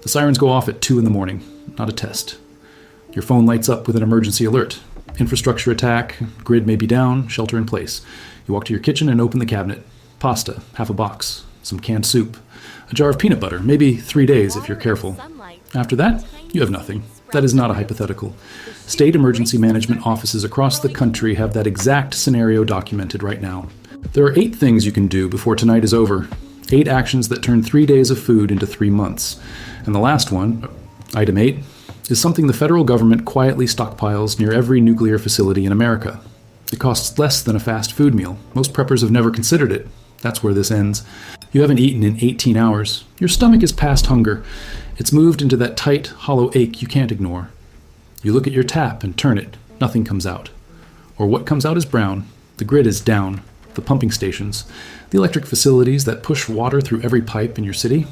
The sirens go off at 2 in the morning, not a test. Your phone lights up with an emergency alert. Infrastructure attack, grid may be down, shelter in place. You walk to your kitchen and open the cabinet. Pasta, half a box, some canned soup, a jar of peanut butter, maybe 3 days if you're careful. After that, you have nothing. That is not a hypothetical. State emergency management offices across the country have that exact scenario documented right now. There are 8 things you can do before tonight is over. 8 actions that turn 3 days of food into 3 months. And the last one, item 8, is something the federal government quietly stockpiles near every nuclear facility in America. It costs less than a fast food meal. Most preppers have never considered it. That's where this ends. You haven't eaten in 18 hours. Your stomach is past hunger. It's moved into that tight, hollow ache you can't ignore. You look at your tap and turn it. Nothing comes out. Or what comes out is brown. The grid is down. The pumping stations, the electric facilities that push water through every pipe in your city,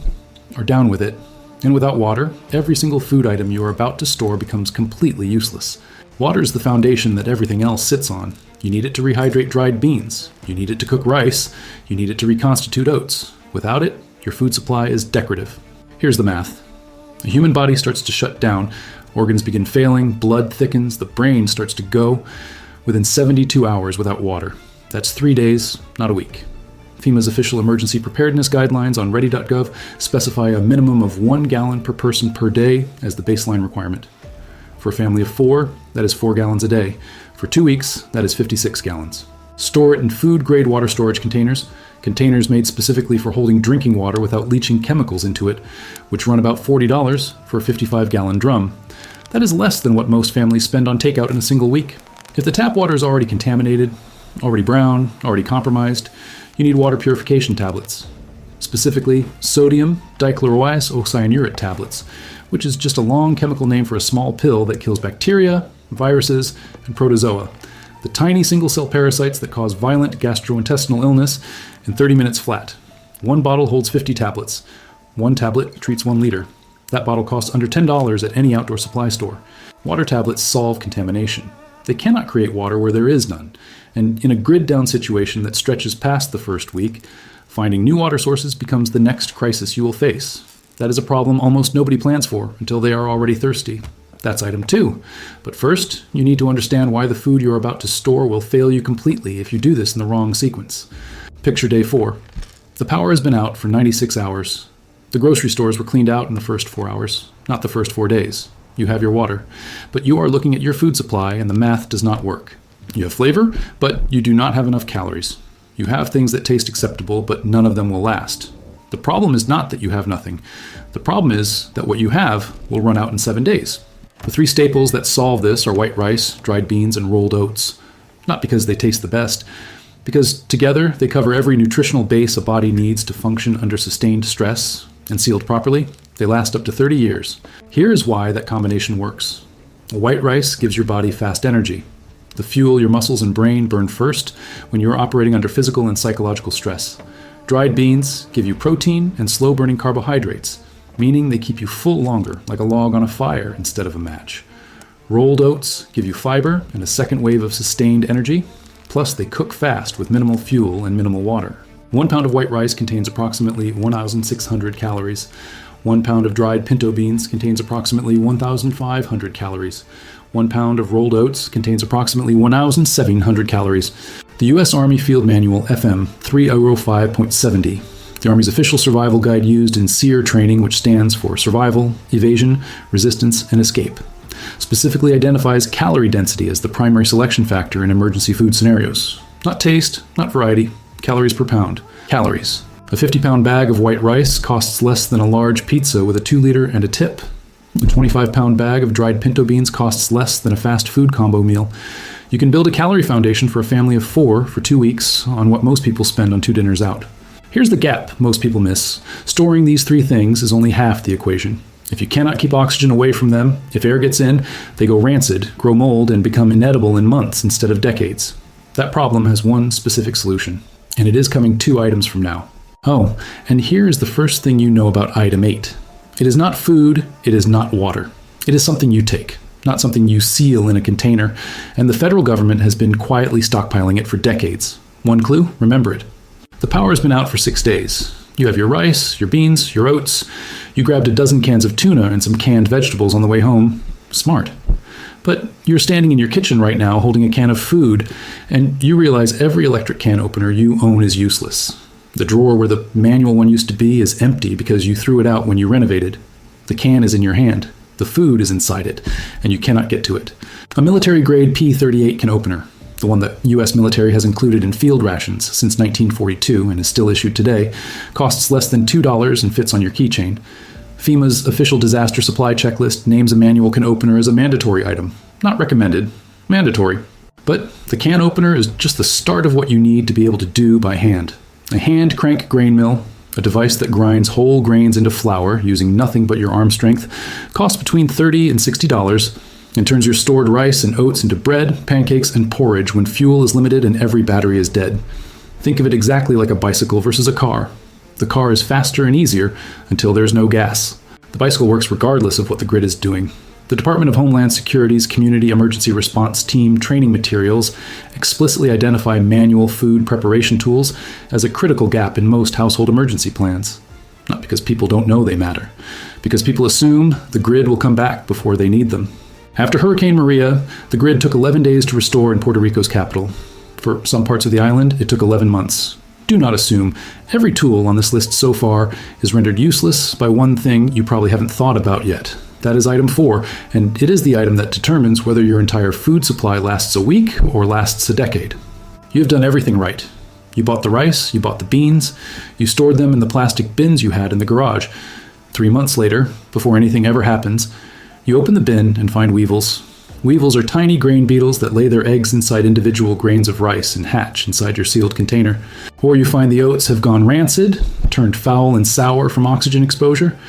are down with it. And without water, every single food item you are about to store becomes completely useless. Water is the foundation that everything else sits on. You need it to rehydrate dried beans. You need it to cook rice. You need it to reconstitute oats. Without it, your food supply is decorative. Here's the math. The human body starts to shut down. Organs begin failing, blood thickens, the brain starts to go within 72 hours without water. That's 3 days, not a week. FEMA's official emergency preparedness guidelines on ready.gov specify a minimum of 1 gallon per person per day as the baseline requirement. For a family of 4, that is 4 gallons a day. For 2 weeks, that is 56 gallons. Store it in food-grade water storage containers, containers made specifically for holding drinking water without leaching chemicals into it, which run about $40 for a 55-gallon drum. That is less than what most families spend on takeout in a single week. If the tap water is already contaminated, already brown, already compromised, you need water purification tablets. Specifically, sodium dichloroisocyanurate tablets, which is just a long chemical name for a small pill that kills bacteria, viruses, and protozoa, the tiny single-cell parasites that cause violent gastrointestinal illness in 30 minutes flat. 1 bottle holds 50 tablets. 1 tablet treats 1 liter. That bottle costs under $10 at any outdoor supply store. Water tablets solve contamination. They cannot create water where there is none. And in a grid-down situation that stretches past the first week, finding new water sources becomes the next crisis you will face. That is a problem almost nobody plans for until they are already thirsty. That's item 2. But first, you need to understand why the food you're about to store will fail you completely if you do this in the wrong sequence. Picture day 4. The power has been out for 96 hours. The grocery stores were cleaned out in the first 4 hours, not the first 4 days. You have your water, but you are looking at your food supply and the math does not work. You have flavor, but you do not have enough calories. You have things that taste acceptable, but none of them will last. The problem is not that you have nothing. The problem is that what you have will run out in 7 days. The 3 staples that solve this are white rice, dried beans, and rolled oats. Not because they taste the best, because together they cover every nutritional base a body needs to function under sustained stress, and sealed properly, they last up to 30 years. Here is why that combination works. White rice gives your body fast energy, the fuel your muscles and brain burn first when you are operating under physical and psychological stress. Dried beans give you protein and slow-burning carbohydrates, meaning they keep you full longer, like a log on a fire instead of a match. Rolled oats give you fiber and a second wave of sustained energy, plus they cook fast with minimal fuel and minimal water. 1 pound of white rice contains approximately 1,600 calories. 1 pound of dried pinto beans contains approximately 1,500 calories. 1 pound of rolled oats contains approximately 1,700 calories. The U.S. Army Field Manual FM 305.70, the Army's official survival guide used in SEER training, which stands for Survival, Evasion, Resistance, and Escape, specifically identifies calorie density as the primary selection factor in emergency food scenarios. Not taste, not variety, calories per pound. Calories. A 50-pound bag of white rice costs less than a large pizza with a 2-liter and a tip. A 25-pound bag of dried pinto beans costs less than a fast food combo meal. You can build a calorie foundation for a family of 4 for 2 weeks on what most people spend on 2 dinners out. Here's the gap most people miss. Storing these 3 things is only half the equation. If you cannot keep oxygen away from them, if air gets in, they go rancid, grow mold, and become inedible in months instead of decades. That problem has one specific solution, and it is coming 2 items from now. Oh, and here is the first thing you know about item 8. It is not food, it is not water. It is something you take, not something you seal in a container, and the federal government has been quietly stockpiling it for decades. One clue? Remember it. The power has been out for 6 days. You have your rice, your beans, your oats. You grabbed a dozen cans of tuna and some canned vegetables on the way home. Smart. But you're standing in your kitchen right now holding a can of food, and you realize every electric can opener you own is useless. The drawer where the manual one used to be is empty because you threw it out when you renovated. The can is in your hand. The food is inside it, and you cannot get to it. A military-grade P-38 can opener, the one that U.S. military has included in field rations since 1942 and is still issued today, costs less than $2 and fits on your keychain. FEMA's official disaster supply checklist names a manual can opener as a mandatory item. Not recommended, mandatory. But the can opener is just the start of what you need to be able to do by hand. A hand crank grain mill, a device that grinds whole grains into flour using nothing but your arm strength, costs between $30 and $60 and turns your stored rice and oats into bread, pancakes, and porridge when fuel is limited and every battery is dead. Think of it exactly like a bicycle versus a car. The car is faster and easier until there's no gas. The bicycle works regardless of what the grid is doing. The Department of Homeland Security's Community Emergency Response Team training materials explicitly identify manual food preparation tools as a critical gap in most household emergency plans. Not because people don't know they matter, because people assume the grid will come back before they need them. After Hurricane Maria, the grid took 11 days to restore in Puerto Rico's capital. For some parts of the island, it took 11 months. Do not assume every tool on this list so far is rendered useless by one thing you probably haven't thought about yet. That is item 4, and it is the item that determines whether your entire food supply lasts a week or lasts a decade. You have done everything right. You bought the rice, you bought the beans, you stored them in the plastic bins you had in the garage. 3 months later, before anything ever happens, you open the bin and find weevils. Weevils are tiny grain beetles that lay their eggs inside individual grains of rice and hatch inside your sealed container. Or you find the oats have gone rancid, turned foul and sour from oxygen exposure,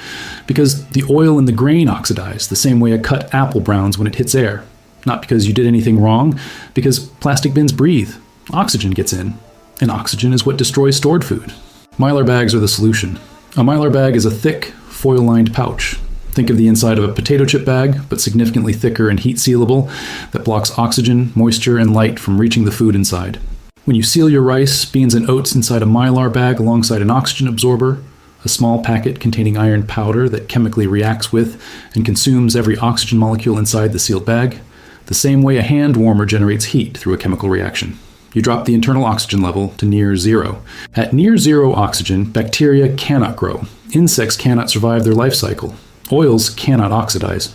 because the oil in the grain oxidized the same way a cut apple browns when it hits air. Not because you did anything wrong, because plastic bins breathe. Oxygen gets in, and oxygen is what destroys stored food. Mylar bags are the solution. A Mylar bag is a thick, foil-lined pouch. Think of the inside of a potato chip bag, but significantly thicker and heat sealable, that blocks oxygen, moisture, and light from reaching the food inside. When you seal your rice, beans, and oats inside a Mylar bag alongside an oxygen absorber, a small packet containing iron powder that chemically reacts with and consumes every oxygen molecule inside the sealed bag, the same way a hand warmer generates heat through a chemical reaction. You drop the internal oxygen level to near zero. At near zero oxygen, bacteria cannot grow. Insects cannot survive their life cycle. Oils cannot oxidize.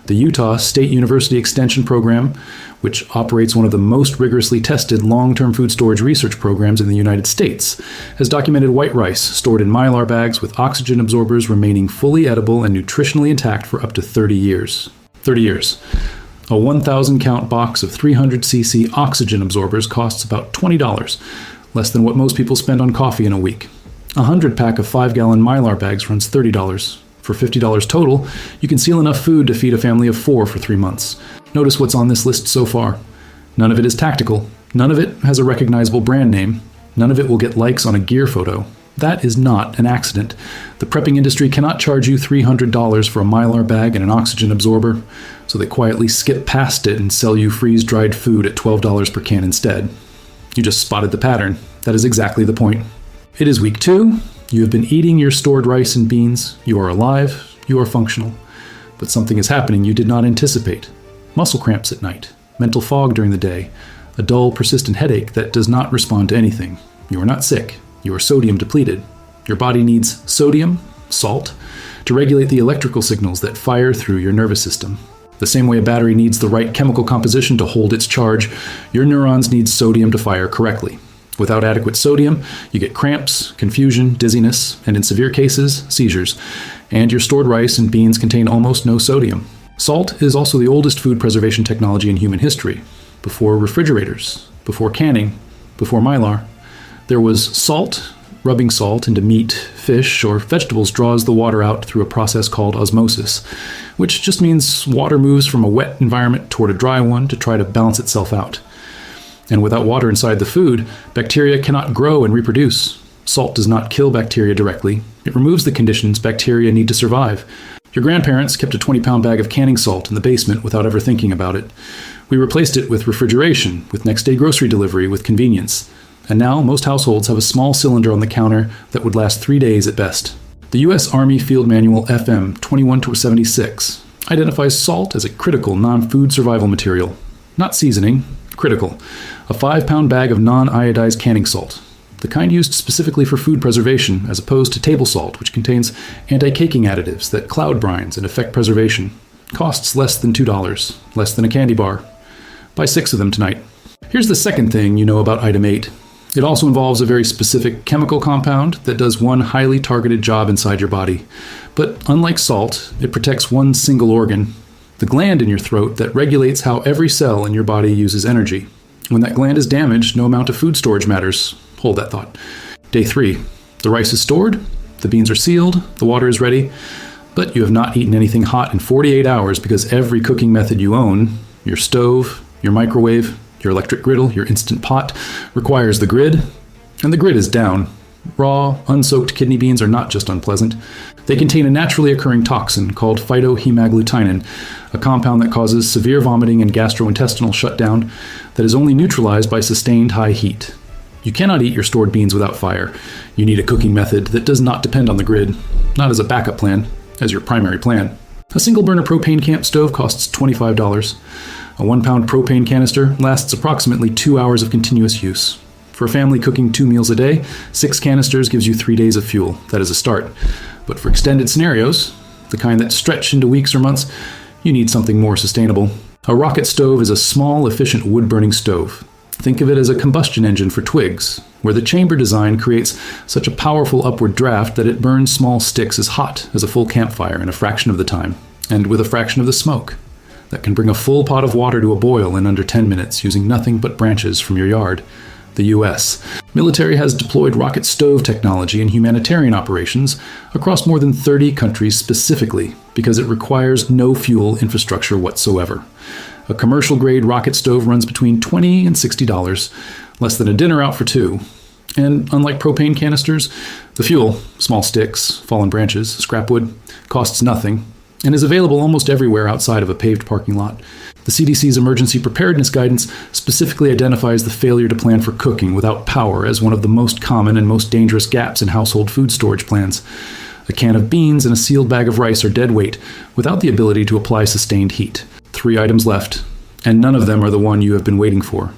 The Utah State University Extension Program, which operates one of the most rigorously tested long-term food storage research programs in the United States, has documented white rice stored in Mylar bags with oxygen absorbers remaining fully edible and nutritionally intact for up to 30 years. 30 years. A 1,000 count box of 300cc oxygen absorbers costs about $20, less than what most people spend on coffee in a week. A 100 pack of 5-gallon Mylar bags runs $30. For $50 total, you can seal enough food to feed a family of 4 for 3 months. Notice what's on this list so far. None of it is tactical. None of it has a recognizable brand name. None of it will get likes on a gear photo. That is not an accident. The prepping industry cannot charge you $300 for a Mylar bag and an oxygen absorber, so they quietly skip past it and sell you freeze-dried food at $12 per can instead. You just spotted the pattern. That is exactly the point. It is week 2. You have been eating your stored rice and beans. You are alive. You are functional. But something is happening you did not anticipate. Muscle cramps at night, mental fog during the day, a dull, persistent headache that does not respond to anything. You are not sick. You are sodium depleted. Your body needs sodium, salt, to regulate the electrical signals that fire through your nervous system. The same way a battery needs the right chemical composition to hold its charge, your neurons need sodium to fire correctly. Without adequate sodium, you get cramps, confusion, dizziness, and in severe cases, seizures. And your stored rice and beans contain almost no sodium. Salt is also the oldest food preservation technology in human history. Before refrigerators, before canning, before Mylar, there was salt. Rubbing salt into meat, fish, or vegetables draws the water out through a process called osmosis, which just means water moves from a wet environment toward a dry one to try to balance itself out. And without water inside the food, bacteria cannot grow and reproduce. Salt does not kill bacteria directly. It removes the conditions bacteria need to survive. Your grandparents kept a 20-pound bag of canning salt in the basement without ever thinking about it. We replaced it with refrigeration, with next-day grocery delivery, with convenience. And now most households have a small cylinder on the counter that would last 3 days at best. The U.S. Army Field Manual FM 21-76 identifies salt as a critical non-food survival material. Not seasoning, critical. A 5-pound bag of non-iodized canning salt, the kind used specifically for food preservation, as opposed to table salt, which contains anti-caking additives that cloud brines and affect preservation. Costs less than $2, less than a candy bar. Buy 6 of them tonight. Here's the second thing you know about item 8. It also involves a very specific chemical compound that does one highly targeted job inside your body. But unlike salt, it protects one single organ, the gland in your throat that regulates how every cell in your body uses energy. When that gland is damaged, no amount of food storage matters. Hold that thought. Day 3. The rice is stored, the beans are sealed, the water is ready, but you have not eaten anything hot in 48 hours because every cooking method you own, your stove, your microwave, your electric griddle, your instant pot, requires the grid, and the grid is down. Raw, unsoaked kidney beans are not just unpleasant. They contain a naturally occurring toxin called phytohemagglutinin, a compound that causes severe vomiting and gastrointestinal shutdown that is only neutralized by sustained high heat. You cannot eat your stored beans without fire. You need a cooking method that does not depend on the grid, not as a backup plan, as your primary plan. A single-burner propane camp stove costs $25. A 1-pound propane canister lasts approximately 2 hours of continuous use. For a family cooking 2 meals a day, 6 canisters gives you 3 days of fuel. That is a start. But for extended scenarios, the kind that stretch into weeks or months, you need something more sustainable. A rocket stove is a small, efficient wood-burning stove. Think of it as a combustion engine for twigs, where the chamber design creates such a powerful upward draft that it burns small sticks as hot as a full campfire in a fraction of the time, and with a fraction of the smoke. That can bring a full pot of water to a boil in under 10 minutes using nothing but branches from your yard. The U.S. military has deployed rocket stove technology in humanitarian operations across more than 30 countries specifically because it requires no fuel infrastructure whatsoever. A commercial-grade rocket stove runs between $20 and $60, less than a dinner out for 2. And unlike propane canisters, the fuel, small sticks, fallen branches, scrap wood, costs nothing and is available almost everywhere outside of a paved parking lot. The CDC's emergency preparedness guidance specifically identifies the failure to plan for cooking without power as one of the most common and most dangerous gaps in household food storage plans. A can of beans and a sealed bag of rice are dead weight without the ability to apply sustained heat. 3 items left, and none of them are the one you have been waiting for.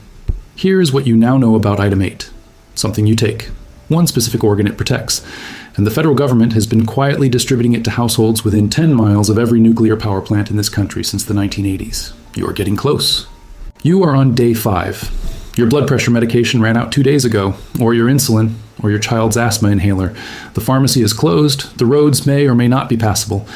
Here is what you now know about item 8. Something you take. One specific organ it protects. And the federal government has been quietly distributing it to households within 10 miles of every nuclear power plant in this country since the 1980s. You are getting close. You are on day 5. Your blood pressure medication ran out 2 days ago, or your insulin, or your child's asthma inhaler. The pharmacy is closed, the roads may or may not be passable,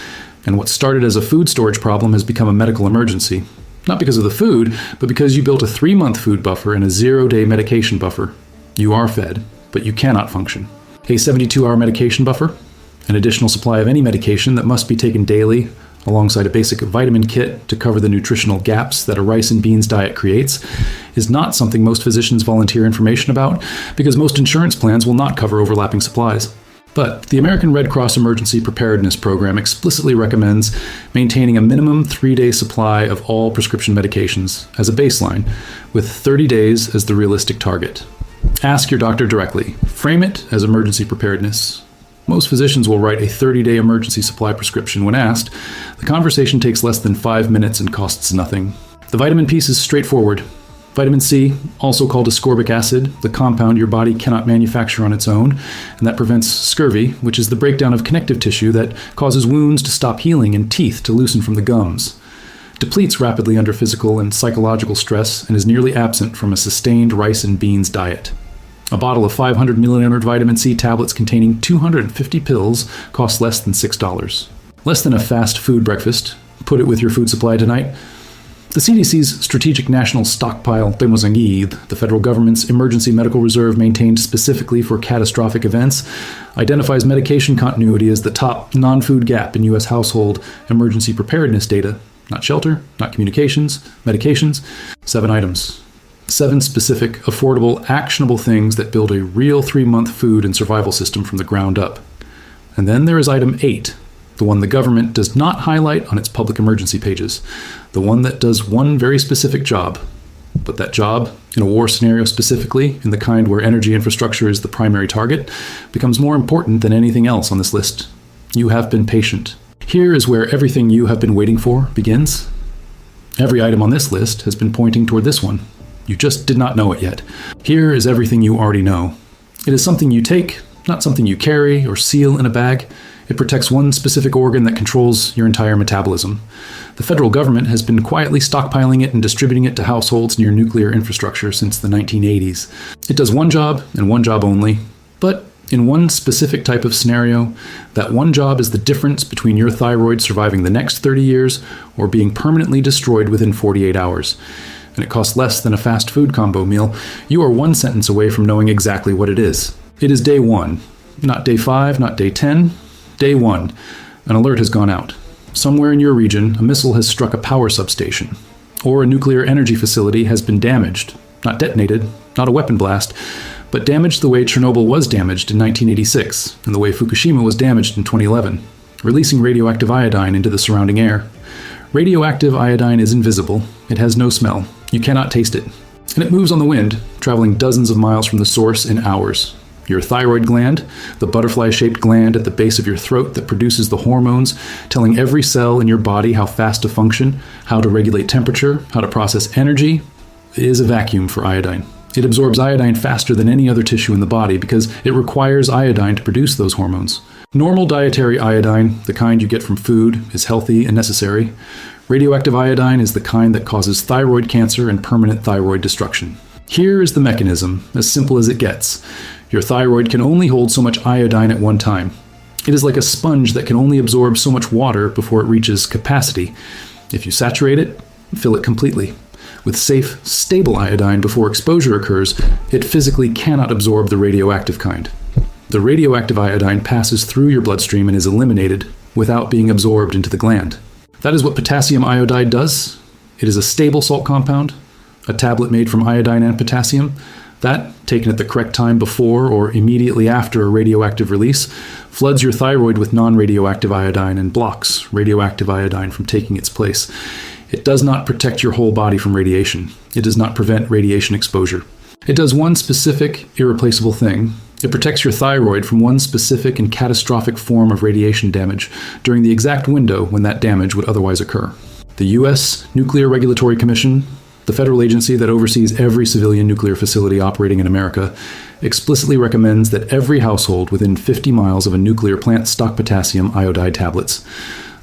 and what started as a food storage problem has become a medical emergency. Not because of the food, but because you built a 3-month food buffer and a 0-day medication buffer. You are fed, but you cannot function. A 72-hour medication buffer, an additional supply of any medication that must be taken daily, alongside a basic vitamin kit to cover the nutritional gaps that a rice and beans diet creates, is not something most physicians volunteer information about because most insurance plans will not cover overlapping supplies. But the American Red Cross Emergency Preparedness Program explicitly recommends maintaining a minimum 3-day supply of all prescription medications as a baseline, with 30 days as the realistic target. Ask your doctor directly. Frame it as emergency preparedness. Most physicians will write a 30-day emergency supply prescription when asked. The conversation takes less than 5 minutes and costs nothing. The vitamin piece is straightforward. Vitamin C, also called ascorbic acid, the compound your body cannot manufacture on its own, and that prevents scurvy, which is the breakdown of connective tissue that causes wounds to stop healing and teeth to loosen from the gums. Depletes rapidly under physical and psychological stress and is nearly absent from a sustained rice and beans diet. A bottle of 500 milliliter vitamin C tablets containing 250 pills costs less than $6. Less than a fast food breakfast. Put it with your food supply tonight. The CDC's Strategic National Stockpile Témoignage, the federal government's emergency medical reserve maintained specifically for catastrophic events, identifies medication continuity as the top non-food gap in U.S. household emergency preparedness data. Not shelter, not communications, medications. 7 items. 7 specific, affordable, actionable things that build a real 3-month food and survival system from the ground up. And then there is item 8, the one the government does not highlight on its public emergency pages, the one that does one very specific job. But that job, in a war scenario specifically, in the kind where energy infrastructure is the primary target, becomes more important than anything else on this list. You have been patient. Here is where everything you have been waiting for begins. Every item on this list has been pointing toward this one. You just did not know it yet. Here is everything you already know. It is something you take, not something you carry or seal in a bag. It protects one specific organ that controls your entire metabolism. The federal government has been quietly stockpiling it and distributing it to households near nuclear infrastructure since the 1980s. It does one job and one job only, but in one specific type of scenario, that one job is the difference between your thyroid surviving the next 30 years or being permanently destroyed within 48 hours. And it costs less than a fast food combo meal. You are one sentence away from knowing exactly what it is. It is day 1, not day 5, not day 10. Day 1, an alert has gone out. Somewhere in your region, a missile has struck a power substation, or a nuclear energy facility has been damaged, not detonated, not a weapon blast, but damaged the way Chernobyl was damaged in 1986, and the way Fukushima was damaged in 2011, releasing radioactive iodine into the surrounding air. Radioactive iodine is invisible. It has no smell. You cannot taste it. And it moves on the wind, traveling dozens of miles from the source in hours. Your thyroid gland, the butterfly-shaped gland at the base of your throat that produces the hormones, telling every cell in your body how fast to function, how to regulate temperature, how to process energy, is a vacuum for iodine. It absorbs iodine faster than any other tissue in the body because it requires iodine to produce those hormones. Normal dietary iodine, the kind you get from food, is healthy and necessary. Radioactive iodine is the kind that causes thyroid cancer and permanent thyroid destruction. Here is the mechanism, as simple as it gets. Your thyroid can only hold so much iodine at one time. It is like a sponge that can only absorb so much water before it reaches capacity. If you saturate it, fill it completely. With safe, stable iodine before exposure occurs, it physically cannot absorb the radioactive kind. The radioactive iodine passes through your bloodstream and is eliminated without being absorbed into the gland. That is what potassium iodide does. It is a stable salt compound, a tablet made from iodine and potassium. That, taken at the correct time before or immediately after a radioactive release, floods your thyroid with non-radioactive iodine and blocks radioactive iodine from taking its place. It does not protect your whole body from radiation. It does not prevent radiation exposure. It does one specific, irreplaceable thing. It protects your thyroid from one specific and catastrophic form of radiation damage during the exact window when that damage would otherwise occur. The U.S. Nuclear Regulatory Commission, the federal agency that oversees every civilian nuclear facility operating in America, explicitly recommends that every household within 50 miles of a nuclear plant stock potassium iodide tablets.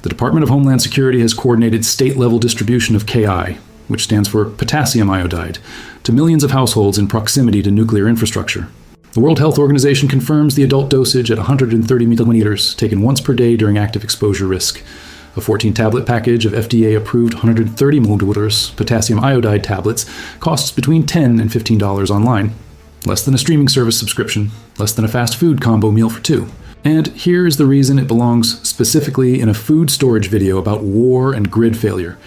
The Department of Homeland Security has coordinated state-level distribution of Ki, which stands for potassium iodide, to millions of households in proximity to nuclear infrastructure. The World Health Organization confirms the adult dosage at 130 milliliters taken once per day during active exposure risk. A 14-tablet package of FDA-approved 130 milliliters potassium iodide tablets costs between $10 and $15 online. Less than a streaming service subscription, less than a fast food combo meal for two. And here is the reason it belongs specifically in a food storage video about war and grid failure.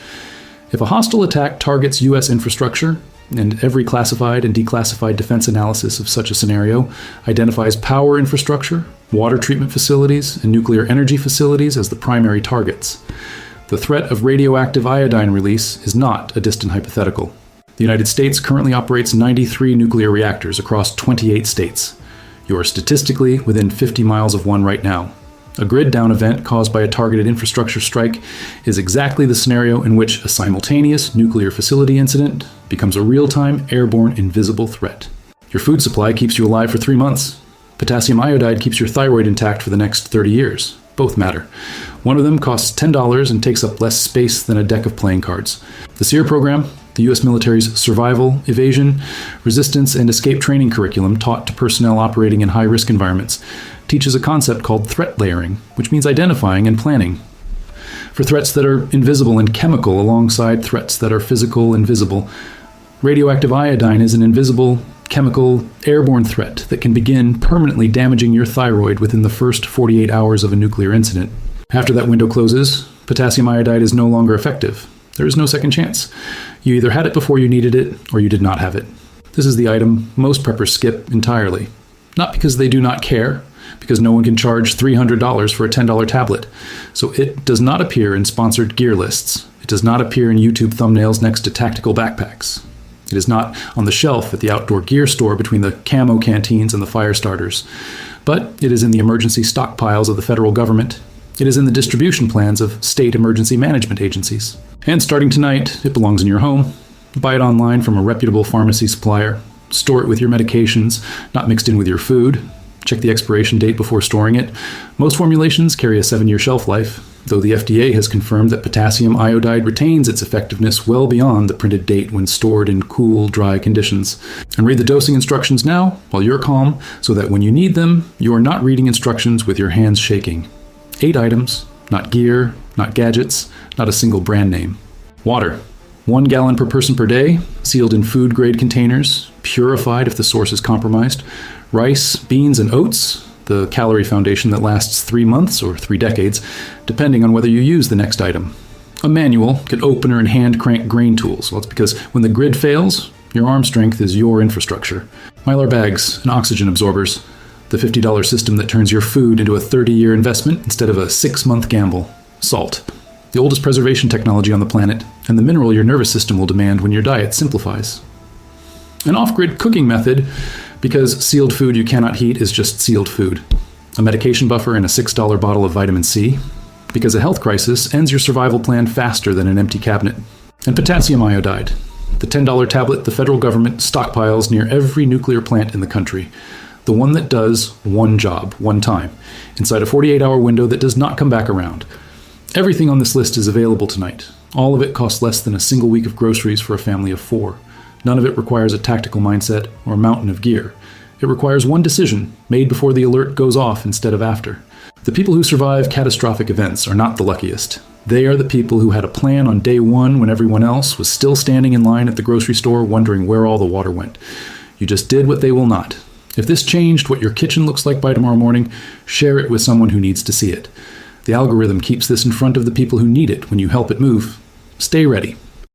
If a hostile attack targets U.S. infrastructure, and every classified and declassified defense analysis of such a scenario identifies power infrastructure, water treatment facilities, and nuclear energy facilities as the primary targets, the threat of radioactive iodine release is not a distant hypothetical. The United States currently operates 93 nuclear reactors across 28 states. You are statistically within 50 miles of one right now. A grid-down event caused by a targeted infrastructure strike is exactly the scenario in which a simultaneous nuclear facility incident becomes a real-time, airborne, invisible threat. Your food supply keeps you alive for 3 months. Potassium iodide keeps your thyroid intact for the next 30 years. Both matter. One of them costs $10 and takes up less space than a deck of playing cards. The SEER program, the U.S. military's survival, evasion, resistance, and escape training curriculum taught to personnel operating in high-risk environments, teaches a concept called threat layering, which means identifying and planning for threats that are invisible and chemical alongside threats that are physical and visible. Radioactive iodine is an invisible, chemical, airborne threat that can begin permanently damaging your thyroid within the first 48 hours of a nuclear incident. After that window closes, potassium iodide is no longer effective. There is no second chance. You either had it before you needed it, or you did not have it. This is the item most preppers skip entirely. Not because they do not care, because no one can charge $300 for a $10 tablet. So it does not appear in sponsored gear lists. It does not appear in YouTube thumbnails next to tactical backpacks. It is not on the shelf at the outdoor gear store between the camo canteens and the fire starters. But it is in the emergency stockpiles of the federal government. It is in the distribution plans of state emergency management agencies. And starting tonight, it belongs in your home. Buy it online from a reputable pharmacy supplier. Store it with your medications, not mixed in with your food. Check the expiration date before storing it. Most formulations carry a 7-year shelf life, though the FDA has confirmed that potassium iodide retains its effectiveness well beyond the printed date when stored in cool, dry conditions. And read the dosing instructions now, while you're calm, so that when you need them, you are not reading instructions with your hands shaking. 8 items, not gear, not gadgets, not a single brand name. Water. 1 gallon per person per day, sealed in food-grade containers, purified if the source is compromised. Rice, beans, and oats, the calorie foundation that lasts 3 months or 3 decades, depending on whether you use the next item. A manual, get opener and hand crank grain tools. Well, it's because when the grid fails, your arm strength is your infrastructure. Mylar bags and oxygen absorbers, the $50 system that turns your food into a 30-year investment instead of a 6-month gamble. Salt, the oldest preservation technology on the planet, and the mineral your nervous system will demand when your diet simplifies. An off-grid cooking method, because sealed food you cannot heat is just sealed food. A medication buffer and a $6 bottle of vitamin C, because a health crisis ends your survival plan faster than an empty cabinet. And potassium iodide, the $10 tablet the federal government stockpiles near every nuclear plant in the country. The one that does one job, one time, inside a 48-hour window that does not come back around. Everything on this list is available tonight. All of it costs less than a single week of groceries for a family of 4. None of it requires a tactical mindset or a mountain of gear. It requires one decision, made before the alert goes off instead of after. The people who survive catastrophic events are not the luckiest. They are the people who had a plan on day 1 when everyone else was still standing in line at the grocery store wondering where all the water went. You just did what they will not. If this changed what your kitchen looks like by tomorrow morning, share it with someone who needs to see it. The algorithm keeps this in front of the people who need it when you help it move. Stay ready.